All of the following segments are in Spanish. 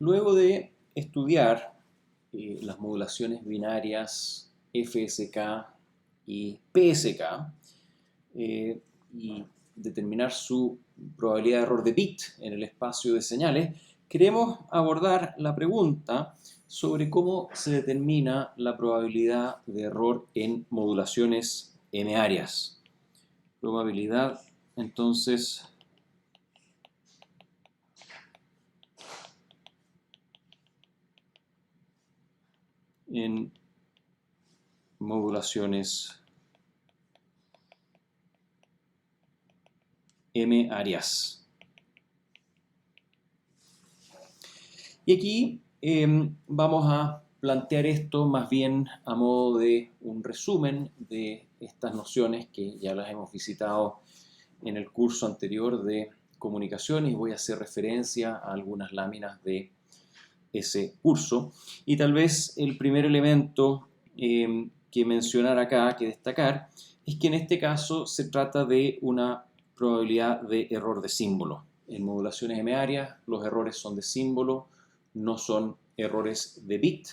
Luego de estudiar las modulaciones binarias FSK y PSK y determinar su probabilidad de error de bit en el espacio de señales, queremos abordar la pregunta sobre cómo se determina la probabilidad de error en modulaciones m-áreas. Probabilidad, entonces, en modulaciones m-áreas. Y aquí vamos a plantear esto más bien a modo de un resumen de estas nociones que ya las hemos visitado en el curso anterior de comunicaciones y voy a hacer referencia a algunas láminas de ese curso. Y tal vez el primer elemento que mencionar acá, que destacar, es que en este caso se trata de una probabilidad de error de símbolo. En modulaciones m-áreas los errores son de símbolo, no son errores de bit,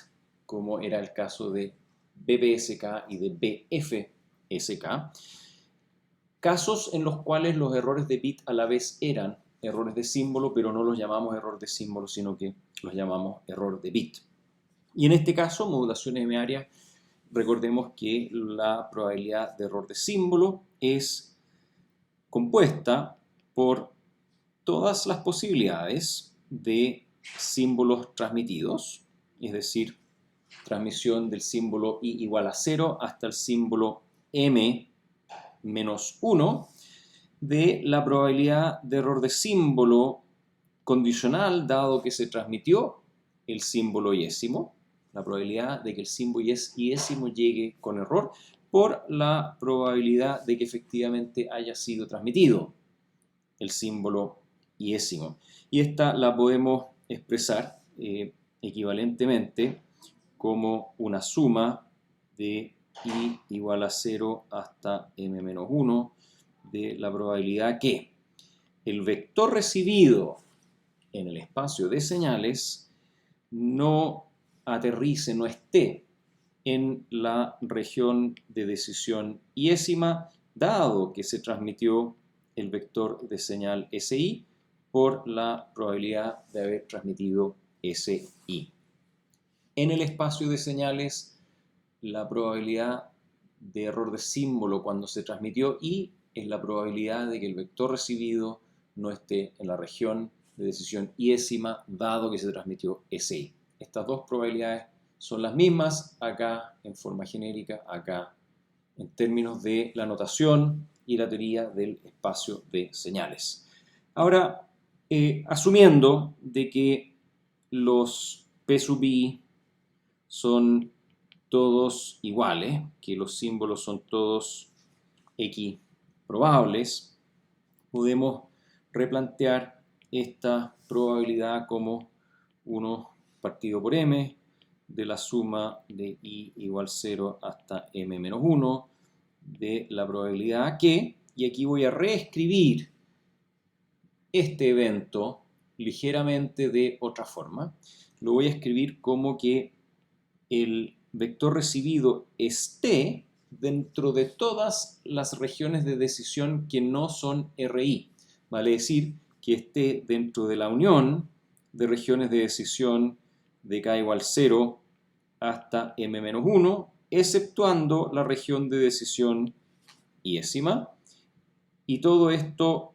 como era el caso de BPSK y de BFSK. Casos en los cuales los errores de bit a la vez eran errores de símbolo, pero no los llamamos error de símbolo, sino que los llamamos error de bit. Y en este caso, modulaciones m-áreas, recordemos que la probabilidad de error de símbolo es compuesta por todas las posibilidades de símbolos transmitidos, es decir, transmisión del símbolo i igual a 0 hasta el símbolo m menos 1, de la probabilidad de error de símbolo condicional, dado que se transmitió el símbolo iésimo, la probabilidad de que el símbolo iésimo llegue con error, por la probabilidad de que efectivamente haya sido transmitido el símbolo iésimo. Y esta la podemos expresar equivalentemente como una suma de i igual a 0 hasta m menos 1 de la probabilidad que el vector recibido en el espacio de señales no aterrice, no esté en la región de decisión iésima, dado que se transmitió el vector de señal SI por la probabilidad de haber transmitido SI. En el espacio de señales, la probabilidad de error de símbolo cuando se transmitió I es la probabilidad de que el vector recibido no esté en la región de decisión iésima, dado que se transmitió SI. Estas dos probabilidades son las mismas acá en forma genérica, acá en términos de la notación y la teoría del espacio de señales. Ahora, asumiendo de que los P sub I son todos iguales, que los símbolos son todos X probables, podemos replantear esta probabilidad como 1 partido por m de la suma de i igual 0 hasta m menos 1 de la probabilidad que, y aquí voy a reescribir este evento ligeramente de otra forma, lo voy a escribir como que el vector recibido esté dentro de todas las regiones de decisión que no son RI. Vale decir que esté dentro de la unión de regiones de decisión de k igual 0 hasta m menos 1, exceptuando la región de decisión iésima. Y todo esto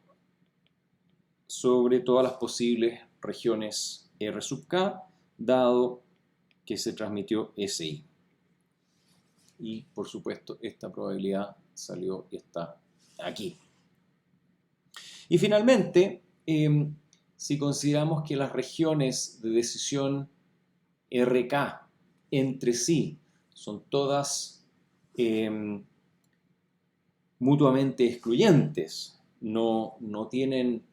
sobre todas las posibles regiones R sub k, dado que se transmitió SI. Y por supuesto esta probabilidad salió y está aquí. Y finalmente, si consideramos que las regiones de decisión RK entre sí son todas mutuamente excluyentes, no tienen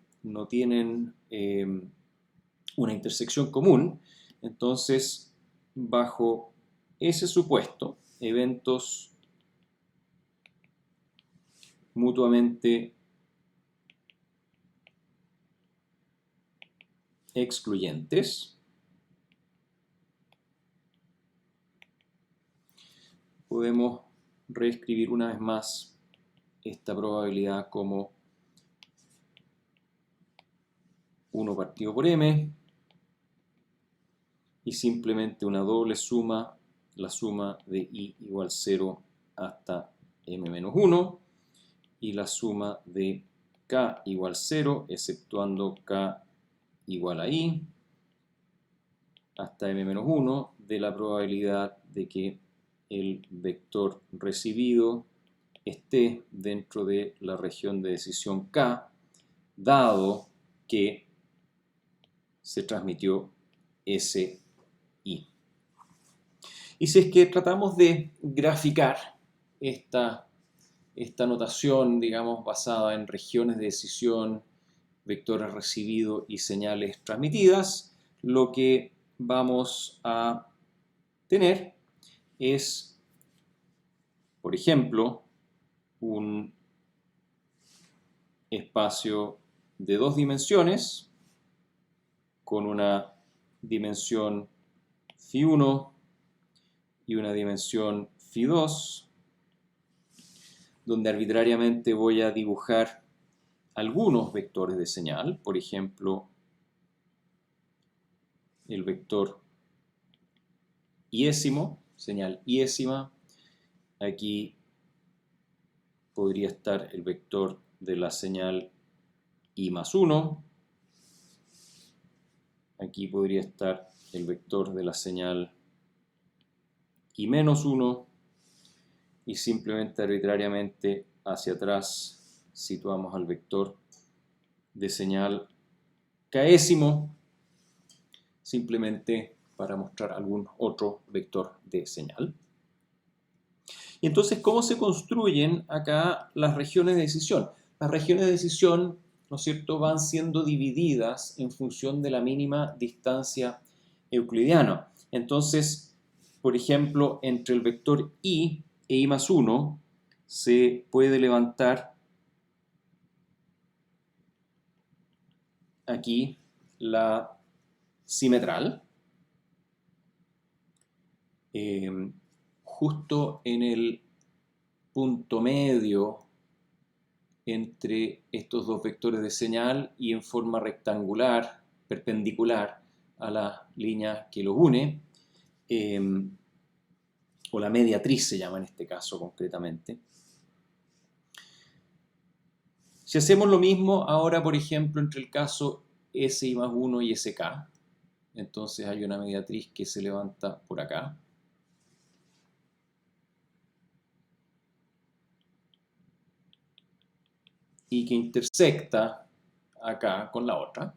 una intersección común, entonces bajo ese supuesto, eventos mutuamente excluyentes podemos reescribir una vez más esta probabilidad como 1 partido por m y simplemente una doble suma, la suma de i igual 0 hasta m menos 1 y la suma de k igual 0 exceptuando k igual a i hasta m menos 1 de la probabilidad de que el vector recibido esté dentro de la región de decisión K, dado que se transmitió ese I. Y si es que tratamos de graficar esta notación, digamos, basada en regiones de decisión, vectores recibidos y señales transmitidas, lo que vamos a tener es, por ejemplo, un espacio de 2 dimensiones con una dimensión φ1 y una dimensión φ2, donde arbitrariamente voy a dibujar algunos vectores de señal, por ejemplo, el vector iésimo, señal iésima. Aquí podría estar el vector de la señal i más 1. Aquí podría estar el vector de la señal i menos 1. Y simplemente arbitrariamente hacia atrás situamos al vector de señal késimo, simplemente para mostrar algún otro vector de señal. Y entonces, ¿cómo se construyen acá las regiones de decisión? Las regiones de decisión, ¿no es cierto?, van siendo divididas en función de la mínima distancia euclidiana. Entonces, por ejemplo, entre el vector i e i más 1 se puede levantar aquí la simetral, justo en el punto medio entre estos dos vectores de señal y en forma rectangular, perpendicular a la línea que los une, o la mediatriz se llama en este caso concretamente. Si hacemos lo mismo ahora, por ejemplo, entre el caso SI más 1 y SK, entonces hay una mediatriz que se levanta por acá. Y que intersecta acá con la otra.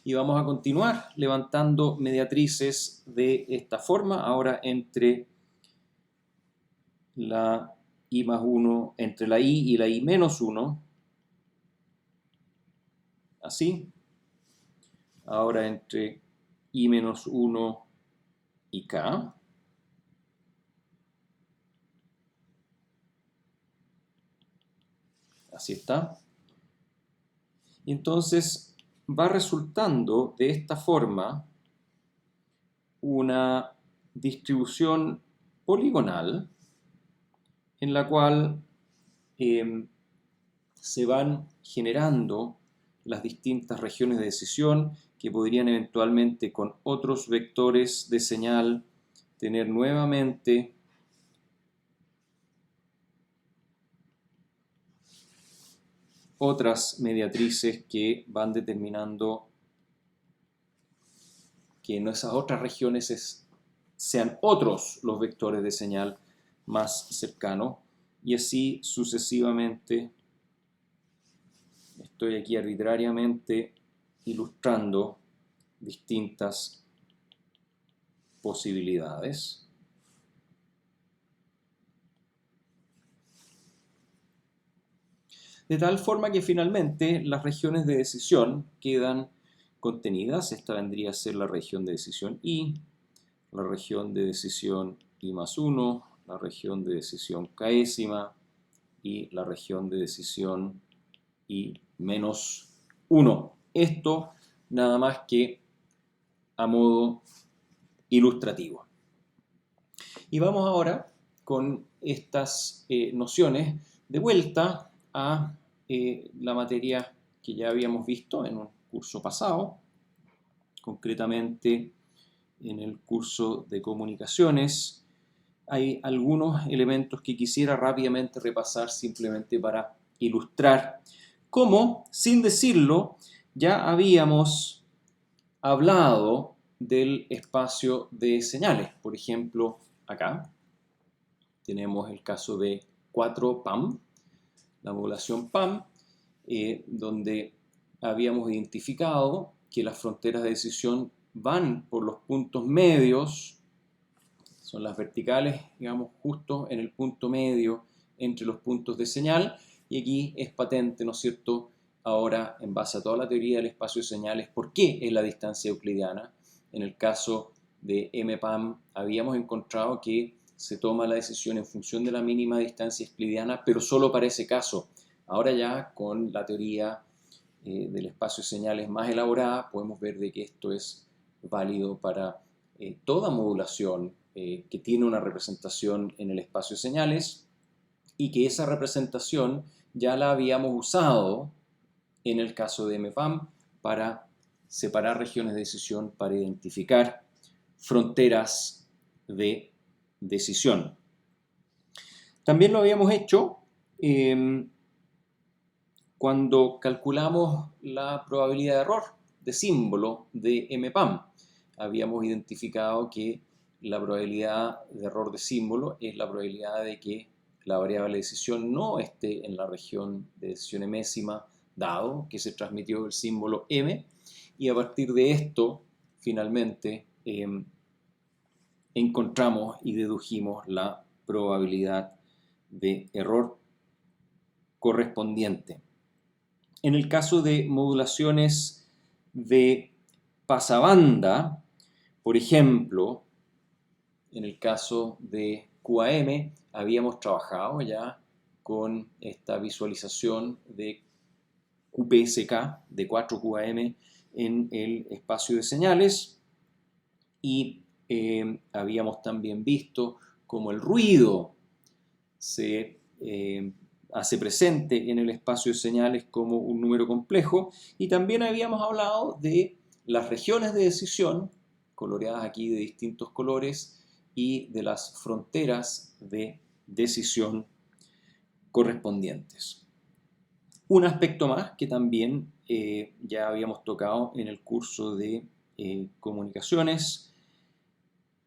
Y vamos a continuar levantando mediatrices de esta forma, ahora entre la i más 1, entre la i y la i menos 1, así. Ahora entre i menos 1 y k. Así está. Y entonces va resultando de esta forma una distribución poligonal en la cual se van generando las distintas regiones de decisión que podrían eventualmente con otros vectores de señal tener nuevamente otras mediatrices que van determinando que en esas otras regiones sean otros los vectores de señal más cercanos, y así sucesivamente. Estoy aquí arbitrariamente ilustrando distintas posibilidades. De tal forma que finalmente las regiones de decisión quedan contenidas. Esta vendría a ser la región de decisión I, la región de decisión I más 1, la región de decisión késima y la región de decisión I menos 1. Esto nada más que a modo ilustrativo. Y vamos ahora con estas nociones de vuelta a la materia que ya habíamos visto en un curso pasado, concretamente en el curso de comunicaciones. Hay algunos elementos que quisiera rápidamente repasar simplemente para ilustrar cómo, sin decirlo, ya habíamos hablado del espacio de señales. Por ejemplo, acá tenemos el caso de 4PAM, la modulación PAM, donde habíamos identificado que las fronteras de decisión van por los puntos medios, son las verticales, digamos, justo en el punto medio entre los puntos de señal, y aquí es patente, ¿no es cierto?, ahora, en base a toda la teoría del espacio de señales, por qué es la distancia euclidiana. En el caso de MPAM habíamos encontrado que se toma la decisión en función de la mínima distancia euclidiana, pero solo para ese caso. Ahora ya con la teoría del espacio de señales más elaborada, podemos ver de que esto es válido para toda modulación que tiene una representación en el espacio de señales, y que esa representación ya la habíamos usado en el caso de MPAM para separar regiones de decisión, para identificar fronteras de decisión. También lo habíamos hecho cuando calculamos la probabilidad de error de símbolo de MPAM. Habíamos identificado que la probabilidad de error de símbolo es la probabilidad de que la variable de decisión no esté en la región de decisión emésima, dado que se transmitió el símbolo M, y a partir de esto, finalmente, encontramos y dedujimos la probabilidad de error correspondiente. En el caso de modulaciones de pasabanda, por ejemplo, en el caso de QAM, habíamos trabajado ya con esta visualización de QPSK, de 4QAM, en el espacio de señales, y habíamos también visto cómo el ruido se hace presente en el espacio de señales como un número complejo, y también habíamos hablado de las regiones de decisión, coloreadas aquí de distintos colores, y de las fronteras de decisión correspondientes. Un aspecto más que también ya habíamos tocado en el curso de comunicaciones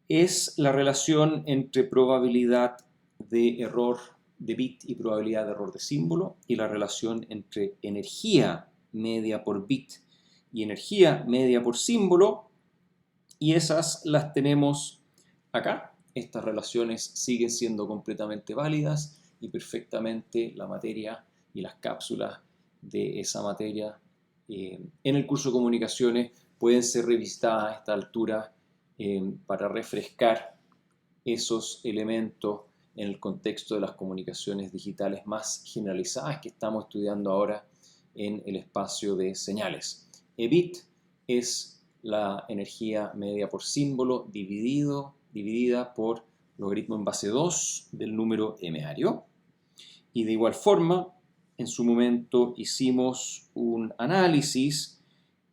es la relación entre probabilidad de error de bit y probabilidad de error de símbolo, y la relación entre energía media por bit y energía media por símbolo, y esas las tenemos acá. Estas relaciones siguen siendo completamente válidas y perfectamente la materia y las cápsulas de esa materia en el curso de comunicaciones pueden ser revistadas a esta altura para refrescar esos elementos en el contexto de las comunicaciones digitales más generalizadas que estamos estudiando ahora en el espacio de señales. EBIT es la energía media por símbolo dividida por logaritmo en base 2 del número m-ario. Y de igual forma, en su momento hicimos un análisis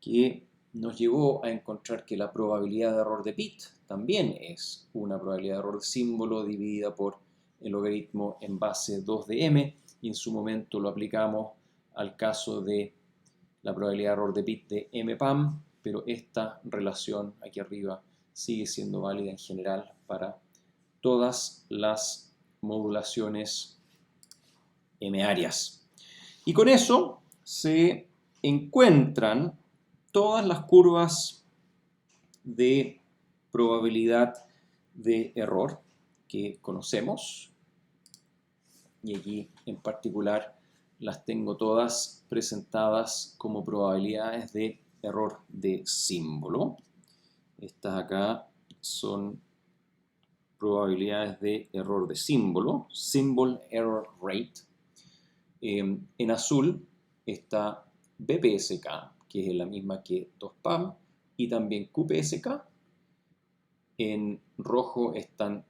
que nos llevó a encontrar que la probabilidad de error de bit también es una probabilidad de error de símbolo dividida por el logaritmo en base 2 de m, y en su momento lo aplicamos al caso de la probabilidad de error de bit de MPAM, pero esta relación aquí arriba sigue siendo válida en general para todas las modulaciones m-arias. Y con eso se encuentran todas las curvas de probabilidad de error que conocemos, y aquí en particular las tengo todas presentadas como probabilidades de error de símbolo. Estas acá son probabilidades de error de símbolo, Symbol Error Rate. En azul está BPSK, que es la misma que 2PAM, y también QPSK. En rojo están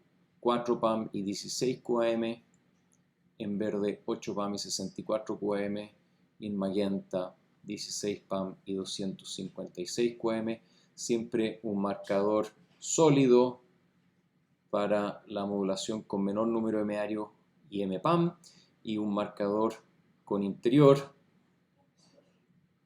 4 PAM y 16 QAM, en verde 8 PAM y 64 QAM, en magenta 16 PAM y 256 QAM, siempre un marcador sólido para la modulación con menor número de mearios y MPAM, y un marcador con interior,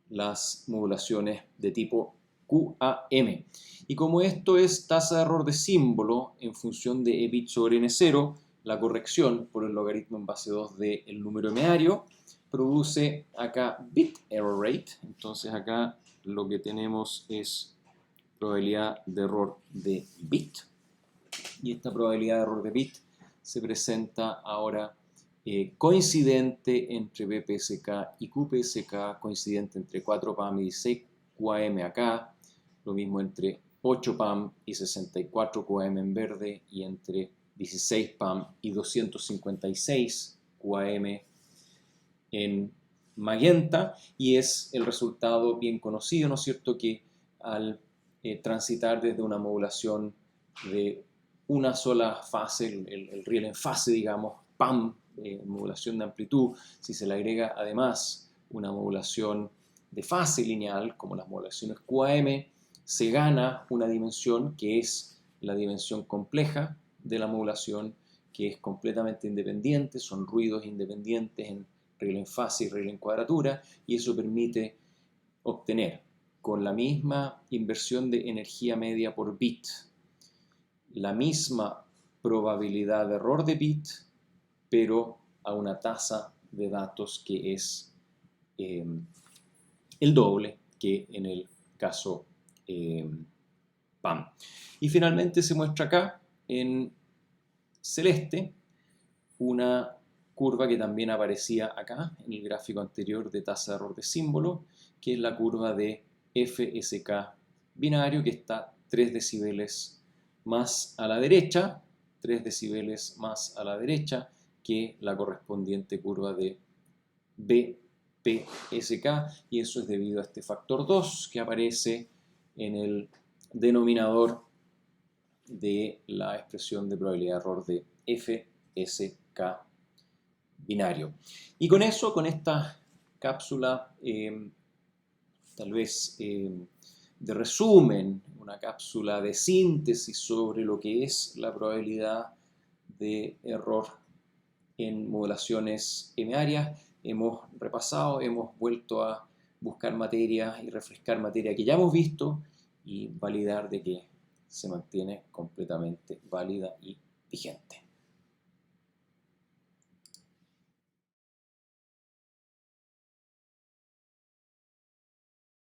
las modulaciones de tipo QAM. Y como esto es tasa de error de símbolo en función de E bit sobre N0, la corrección por el logaritmo en base 2 del número meario produce acá bit error rate. Entonces acá lo que tenemos es probabilidad de error de bit, y esta probabilidad de error de bit se presenta ahora coincidente entre BPSK y QPSK, coincidente entre 4 PAM y 16 QAM acá, lo mismo entre 8 PAM y 64 QAM en verde, y entre 16 PAM y 256 QAM en magenta, y es el resultado bien conocido, ¿no es cierto?, que al transitar desde una modulación de una sola fase, el riel en fase, digamos, PAM, modulación de amplitud, si se le agrega además una modulación de fase lineal, como las modulaciones QAM, se gana una dimensión que es la dimensión compleja de la modulación, que es completamente independiente, son ruidos independientes en riel en fase y riel en cuadratura, y eso permite obtener con la misma inversión de energía media por bit la misma probabilidad de error de bit, pero a una tasa de datos que es el doble que en el caso PAM. Y finalmente se muestra acá en celeste una curva que también aparecía acá en el gráfico anterior de tasa de error de símbolo, que es la curva de FSK binario, que está 3 decibeles más a la derecha, 3 decibeles más a la derecha que la correspondiente curva de BPSK, y eso es debido a este factor 2 que aparece en el denominador de la expresión de probabilidad de error de FSK binario. Y con eso, con esta cápsula tal vez de resumen, una cápsula de síntesis sobre lo que es la probabilidad de error en modulaciones M-áreas, hemos repasado, hemos vuelto a buscar materia y refrescar materia que ya hemos visto y validar de que se mantiene completamente válida y vigente.